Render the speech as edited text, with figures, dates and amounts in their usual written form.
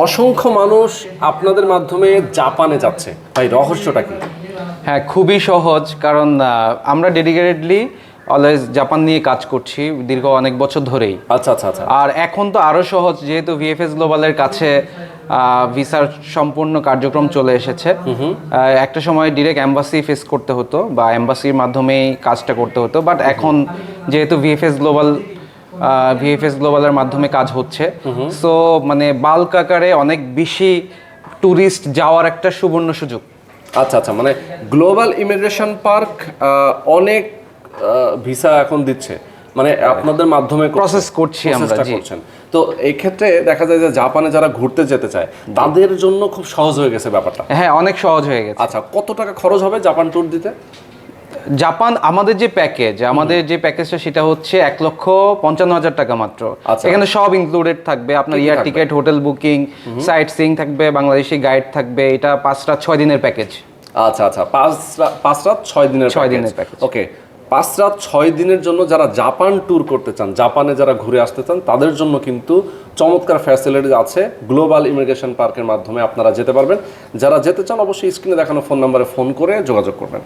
অসংখ্য মানুষ আপনাদের মাধ্যমে জাপানে যাচ্ছে, ভাই রহস্যটা কি? হ্যাঁ, খুবই সহজ, কারণ আমরা ডেডিকেটেডলি অলওয়েজ জাপান নিয়ে কাজ করছি দীর্ঘ অনেক বছর ধরেই। আচ্ছা আচ্ছা আচ্ছা। আর এখন তো আরও সহজ, যেহেতু ভিএফএস গ্লোবালের কাছে ভিসার সম্পূর্ণ কার্যক্রম চলে এসেছে। একটা সময় ডিরেক্ট এম্বাসি ফেস করতে হতো বা এম্বাসির মাধ্যমেই কাজটা করতে হতো, বাট এখন যেহেতু ভিএফএস গ্লোবালের মাধ্যমে কাজ হচ্ছে, সো মানে বাল্ক আকারে অনেক বেশি ট্যুরিস্ট যাওয়ার একটা সুবর্ণ সুযোগ। আচ্ছা আচ্ছা, মানে গ্লোবাল ইমিগ্রেশন পার্ক অনেক ভিসা এখন দিচ্ছে, মানে আপনাদের মাধ্যমে প্রসেস করছি আমরা। করছেন। তো এই ক্ষেত্রে দেখা যায় যে জাপানে যারা ঘুরতে যেতে চায় তাদের জন্য খুব সহজ হয়ে গেছে ব্যাপারটা। হ্যাঁ, অনেক সহজ হয়ে গেছে। আচ্ছা, কত টাকা খরচ হবে জাপান ট্যুর দিতে? জাপান আমাদের যে প্যাকেজটা সেটা হচ্ছে 1,55,000 টাকা মাত্র। আচ্ছা। এখানে সব ইনক্লুডেড থাকবে, আপনার air ticket, hotel booking, site seeing থাকবে, বাংলাদেশি গাইড থাকবে। এটা 5 রাত 6 দিনের প্যাকেজ। আচ্ছা আচ্ছা, 5 রাত 6 দিনের 6 দিনের প্যাকেজ। ওকে, 5 রাত 6 দিনের জন্য যারা জাপান ট্যুর করতে চান, জাপানে যারা ঘুরে আসতে চান, তাদের জন্য কিন্তু চমৎকার ফ্যাসিলিটি আছে। গ্লোবাল ইমিগ্রেশন পার্কের মাধ্যমে আপনারা যেতে পারবেন। যারা যেতে চান অবশ্যই স্ক্রিনে দেখানো ফোন নাম্বারে ফোন করে যোগাযোগ করবেন।